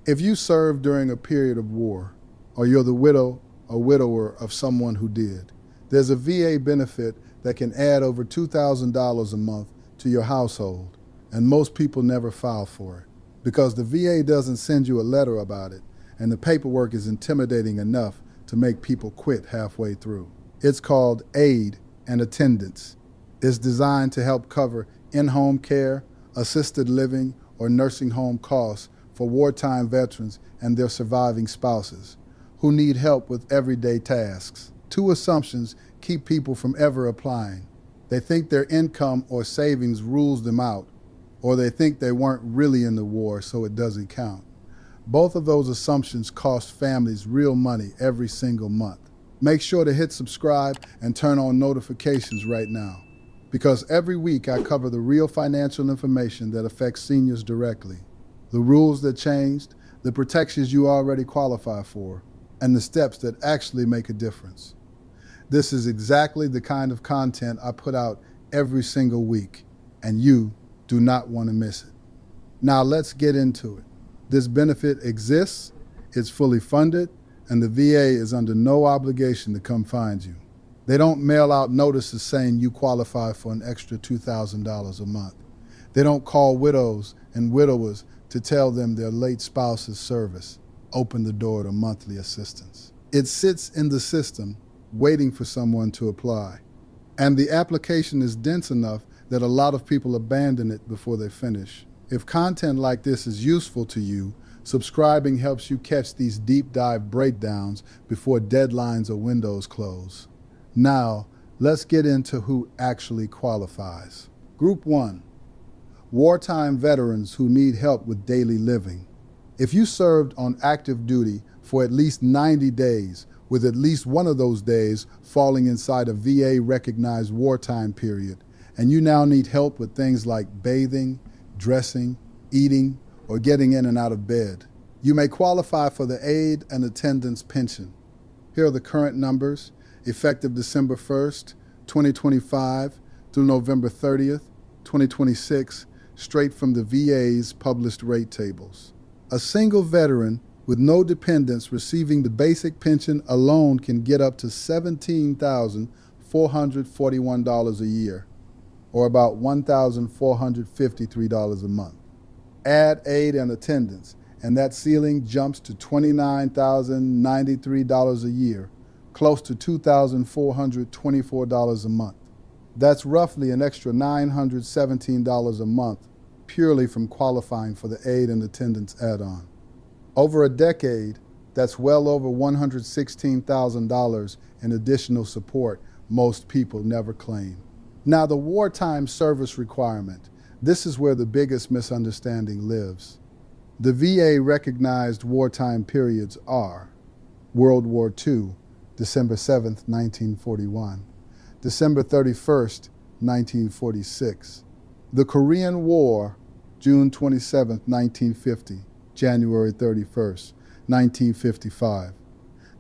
If you served during a period of war, or you're the widow or widower of someone who did, there's a VA benefit that can add over $2,000 a month to your household, and most people never file for it because the VA doesn't send you a letter about it, and the paperwork is intimidating enough to make people quit halfway through. It's called Aid and Attendance. It's designed to help cover in-home care, assisted living, or nursing home costs for wartime veterans and their surviving spouses who need help with everyday tasks. Two assumptions keep people from ever applying. They think their income or savings rules them out, or they think they weren't really in the war, so it doesn't count. Both of those assumptions cost families real money every single month. Make sure to hit subscribe and turn on notifications right now, because every week I cover the real financial information that affects seniors directly. The rules that changed, the protections you already qualify for, and the steps that actually make a difference. This is exactly the kind of content I put out every single week, and you do not want to miss it. Now let's get into it. This benefit exists, it's fully funded, and the VA is under no obligation to come find you. They don't mail out notices saying you qualify for an extra $2,000 a month. They don't call widows and widowers to tell them their late spouse's service opened the door to monthly assistance. It sits in the system waiting for someone to apply. And the application is dense enough that a lot of people abandon it before they finish. If content like this is useful to you, subscribing helps you catch these deep dive breakdowns before deadlines or windows close. Now, let's get into who actually qualifies. Group 1, wartime veterans who need help with daily living. If you served on active duty for at least 90 days, with at least one of those days falling inside a VA-recognized wartime period, and you now need help with things like bathing, dressing, eating, or getting in and out of bed, you may qualify for the Aid and Attendance Pension. Here are the current numbers, effective December 1st, 2025 through November 30th, 2026, straight from the VA's published rate tables. A single veteran with no dependents receiving the basic pension alone can get up to $17,441 a year, or about $1,453 a month. Add aid and attendance, and that ceiling jumps to $29,093 a year, close to $2,424 a month. That's roughly an extra $917 a month purely from qualifying for the aid and attendance add-on. Over a decade, that's well over $116,000 in additional support most people never claim. Now, the wartime service requirement. This is where the biggest misunderstanding lives. The VA recognized wartime periods are World War II, December 7th, 1941, December 31st, 1946, the Korean War, June 27th, 1950, January 31st, 1955,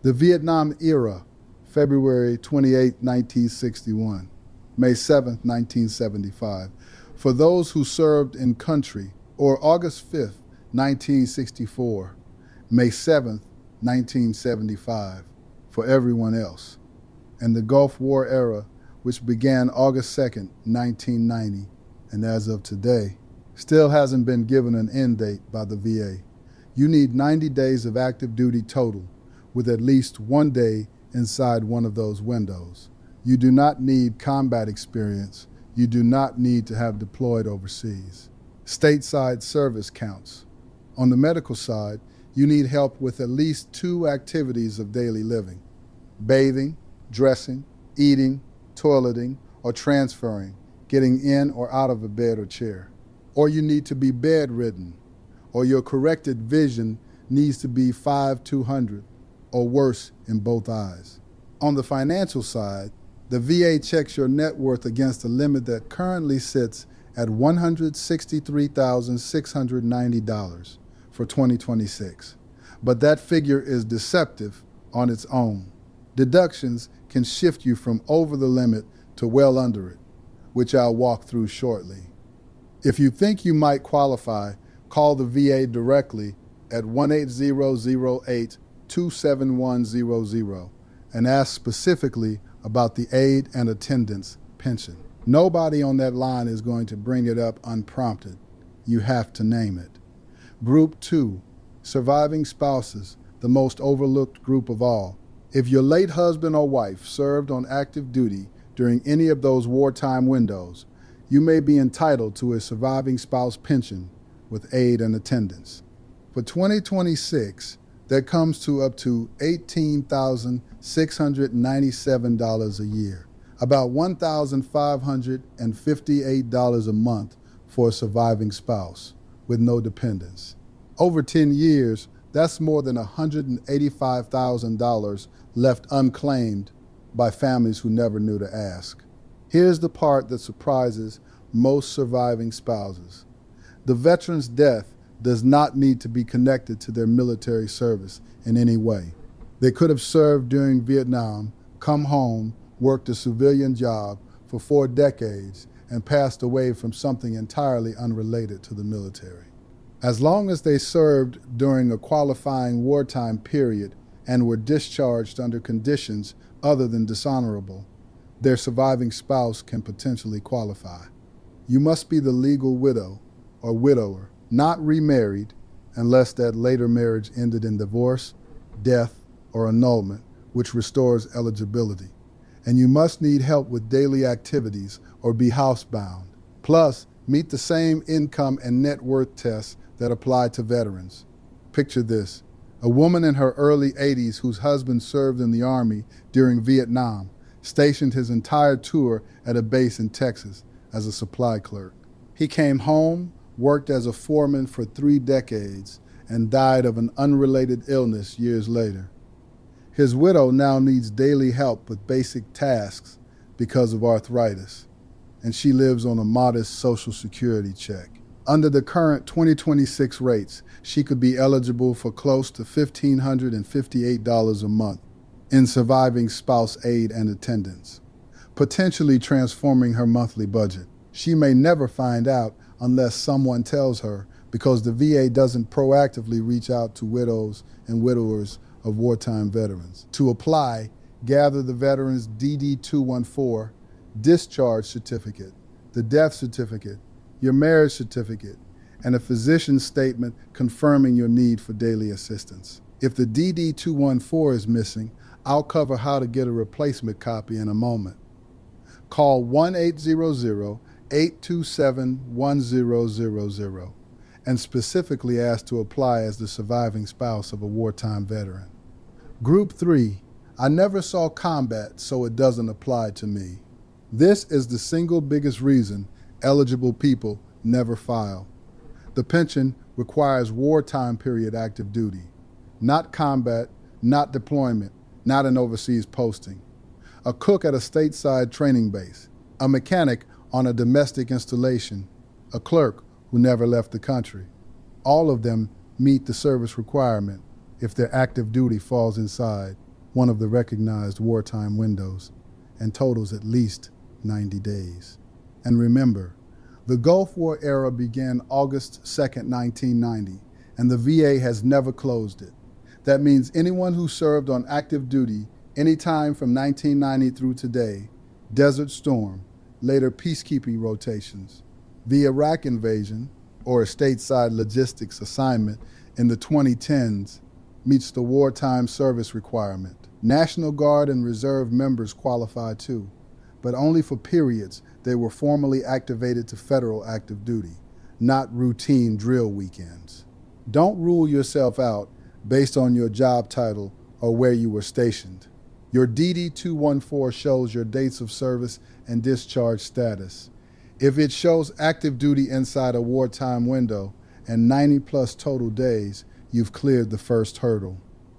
the Vietnam era, February 28, 1961, May 7th, 1975, for those who served in country, or August 5th, 1964, May 7th, 1975, for everyone else, and the Gulf War era, which began August 2nd, 1990, and as of today, still hasn't been given an end date by the VA. You need 90 days of active duty total, with at least one day inside one of those windows. You do not need combat experience. You do not need to have deployed overseas. Stateside service counts. On the medical side, you need help with at least 2 activities of daily living: bathing, dressing, eating, toileting, or transferring, getting in or out of a bed or chair. Or you need to be bedridden, or your corrected vision needs to be 5/200 or worse in both eyes. On the financial side, the VA checks your net worth against a limit that currently sits at $163,690 for 2026. But that figure is deceptive on its own. Deductions can shift you from over the limit to well under it, which I'll walk through shortly. If you think you might qualify, call the VA directly at 1-8008-27100 and ask specifically about the aid and attendance pension. Nobody on that line is going to bring it up unprompted. You have to name it. Group 2, surviving spouses, the most overlooked group of all. If your late husband or wife served on active duty during any of those wartime windows, you may be entitled to a surviving spouse pension with aid and attendance. For 2026, that comes to up to $18,697 a year, about $1,558 a month for a surviving spouse with no dependents. Over 10 years, that's more than $185,000 left unclaimed by families who never knew to ask. Here's the part that surprises most surviving spouses. The veteran's death does not need to be connected to their military service in any way. They could have served during Vietnam, come home, worked a civilian job for 4 decades, and passed away from something entirely unrelated to the military. As long as they served during a qualifying wartime period and were discharged under conditions other than dishonorable, their surviving spouse can potentially qualify. You must be the legal widow or widower, not remarried unless that later marriage ended in divorce, death, or annulment, which restores eligibility. And you must need help with daily activities or be housebound. Plus, meet the same income and net worth tests that apply to veterans. Picture this: a woman in her early 80s whose husband served in the Army during Vietnam, stationed his entire tour at a base in Texas as a supply clerk. He came home, worked as a foreman for 3 decades, and died of an unrelated illness years later. His widow now needs daily help with basic tasks because of arthritis, and she lives on a modest Social Security check. Under the current 2026 rates, she could be eligible for close to $1,558 a month in surviving spouse aid and attendance, potentially transforming her monthly budget. She may never find out unless someone tells her, because the VA doesn't proactively reach out to widows and widowers of wartime veterans. To apply, gather the veteran's DD-214 discharge certificate, the death certificate, your marriage certificate, and a physician's statement confirming your need for daily assistance. If the DD-214 is missing, I'll cover how to get a replacement copy in a moment. Call 1-800-827-1000 and specifically ask to apply as the surviving spouse of a wartime veteran. Group 3, I never saw combat, so it doesn't apply to me. This is the single biggest reason eligible people never file. The pension requires wartime period active duty, not combat, not deployment, not an overseas posting. A cook at a stateside training base, a mechanic on a domestic installation, a clerk who never left the country. All of them meet the service requirement if their active duty falls inside one of the recognized wartime windows and totals at least 90 days. And remember, the Gulf War era began August 2nd, 1990, and the VA has never closed it. That means anyone who served on active duty anytime from 1990 through today, Desert Storm, later peacekeeping rotations, the Iraq invasion, or a stateside logistics assignment in the 2010s, meets the wartime service requirement. National Guard and Reserve members qualify too, but only for periods they were formally activated to federal active duty, not routine drill weekends. Don't rule yourself out based on your job title or where you were stationed. Your DD-214 shows your dates of service and discharge status. If it shows active duty inside a wartime window and 90+ total days, you've cleared the first hurdle.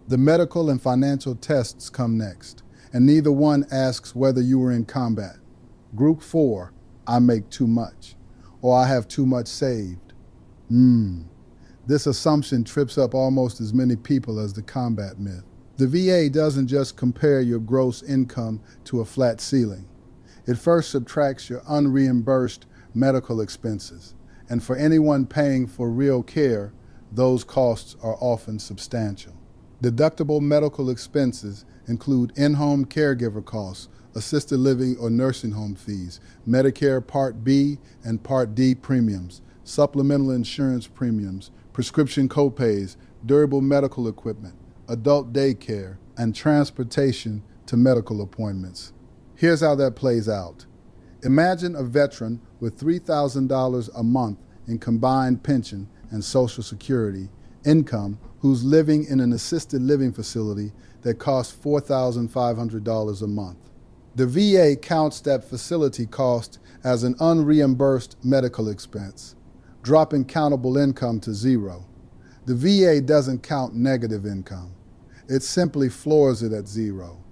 The medical and financial tests come next, and neither one asks whether you were in combat. Group 4, I make too much, or I have too much saved. This assumption trips up almost as many people as the combat myth. The VA doesn't just compare your gross income to a flat ceiling. It first subtracts your unreimbursed medical expenses, and for anyone paying for real care, those costs are often substantial. Deductible medical expenses include in-home caregiver costs, assisted living or nursing home fees, Medicare Part B and Part D premiums, supplemental insurance premiums, prescription copays, durable medical equipment, adult daycare, and transportation to medical appointments. Here's how that plays out. Imagine a veteran with $3,000 a month in combined pension and Social Security income who's living in an assisted living facility that costs $4,500 a month. The VA counts that facility cost as an unreimbursed medical expense, dropping countable income to zero. The VA doesn't count negative income. It simply floors it at zero.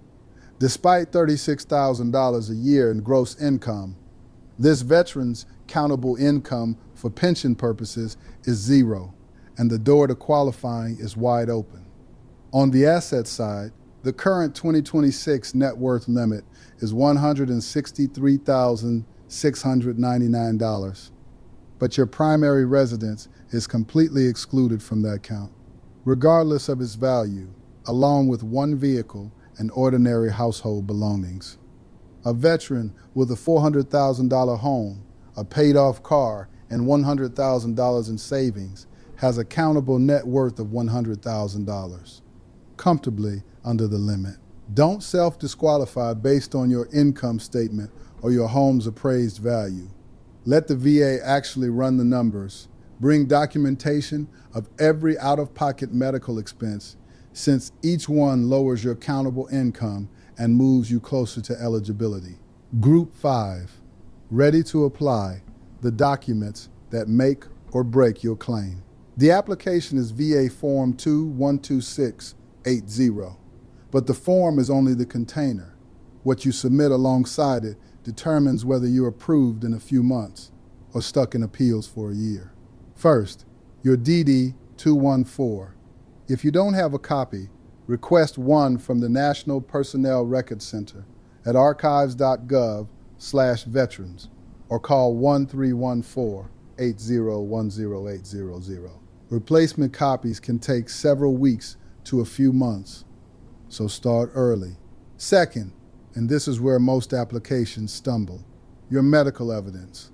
Despite $36,000 a year in gross income, this veteran's countable income for pension purposes is zero, and the door to qualifying is wide open. On the asset side, the current 2026 net worth limit is $163,699, but your primary residence is completely excluded from that count, regardless of its value, along with one vehicle and ordinary household belongings. A veteran with a $400,000 home, a paid-off car, and $100,000 in savings has a countable net worth of $100,000, comfortably under the limit. Don't self-disqualify based on your income statement or your home's appraised value. Let the VA actually run the numbers. Bring documentation of every out-of-pocket medical expense, since each one lowers your countable income and moves you closer to eligibility. Group 5, ready to apply the documents that make or break your claim. The application is VA Form 212680, but the form is only the container. What you submit alongside it determines whether you're approved in a few months or stuck in appeals for a year. First, your DD 214. If you don't have a copy, request one from the National Personnel Records Center at archives.gov/veterans or call 1314-8010800. Replacement copies can take several weeks to a few months, so start early. Second, and this is where most applications stumble, your medical evidence.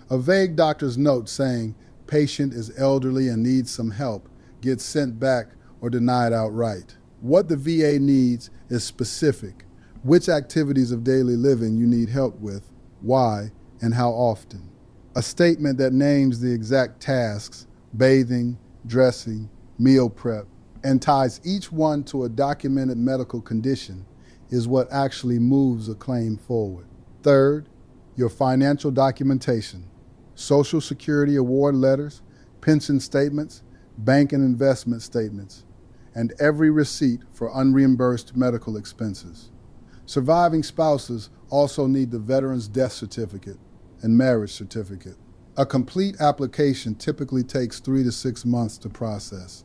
A vague doctor's note saying patient is elderly and needs some help gets sent back or denied outright. What the VA needs is specific, which activities of daily living you need help with, why, and how often. A statement that names the exact tasks, bathing, dressing, meal prep, and ties each one to a documented medical condition is what actually moves a claim forward. Third, your financial documentation, Social Security award letters, pension statements, bank and investment statements, and every receipt for unreimbursed medical expenses. Surviving spouses also need the veteran's death certificate and marriage certificate. A complete application typically takes 3 to 6 months to process.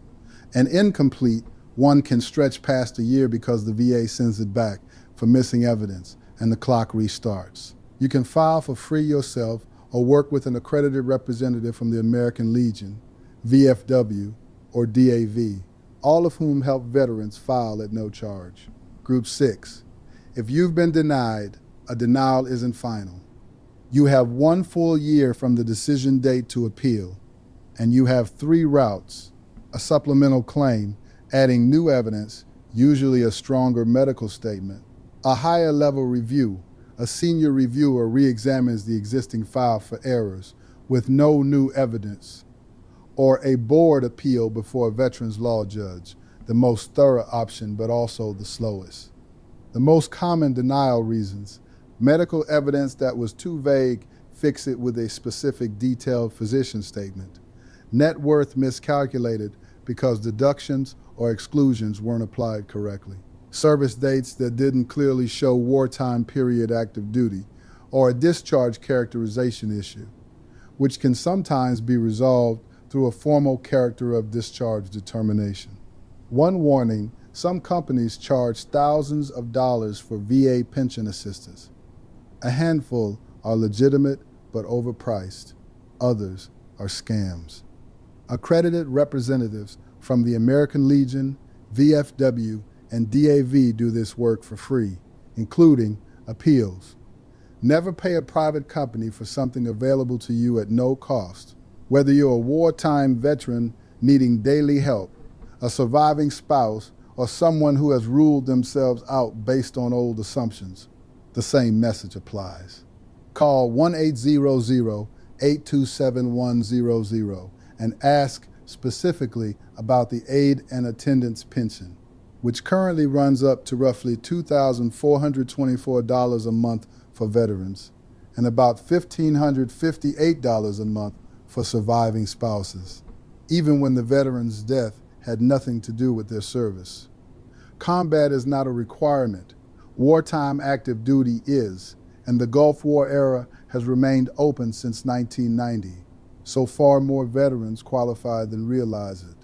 An incomplete one can stretch past a year because the VA sends it back for missing evidence and the clock restarts. You can file for free yourself or work with an accredited representative from the American Legion, VFW, or DAV, all of whom help veterans file at no charge. Group 6. If you've been denied, a denial isn't final. You have 1 full year from the decision date to appeal, and you have 3 routes: a supplemental claim, adding new evidence, usually a stronger medical statement; a higher level review, a senior reviewer re-examines the existing file for errors with no new evidence; or a board appeal before a veterans law judge, the most thorough option but also the slowest. The most common denial reasons: medical evidence that was too vague, fix it with a specific detailed physician statement; net worth miscalculated because deductions or exclusions weren't applied correctly; service dates that didn't clearly show wartime period active duty; or a discharge characterization issue, which can sometimes be resolved through a formal character of discharge determination. One warning: some companies charge thousands of dollars for VA pension assistance. A handful are legitimate but overpriced. Others are scams. Accredited representatives from the American Legion, VFW, and DAV do this work for free, including appeals. Never pay a private company for something available to you at no cost. Whether you're a wartime veteran needing daily help, a surviving spouse, or someone who has ruled themselves out based on old assumptions, the same message applies. Call 1-800-827-100 and ask specifically about the aid and attendance pension, which currently runs up to roughly $2,424 a month for veterans and about $1,558 a month for surviving spouses, even when the veteran's death had nothing to do with their service. Combat is not a requirement. Wartime active duty is, and the Gulf War era has remained open since 1990, so far more veterans qualify than realize it.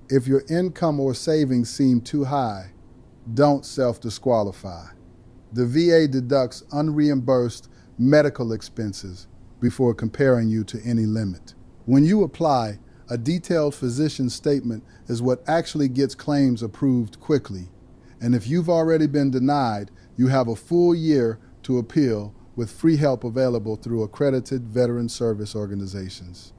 If your income or savings seem too high, don't self-disqualify. The VA deducts unreimbursed medical expenses before comparing you to any limit. When you apply, a detailed physician statement is what actually gets claims approved quickly. And if you've already been denied, you have a full year to appeal with free help available through accredited veteran service organizations.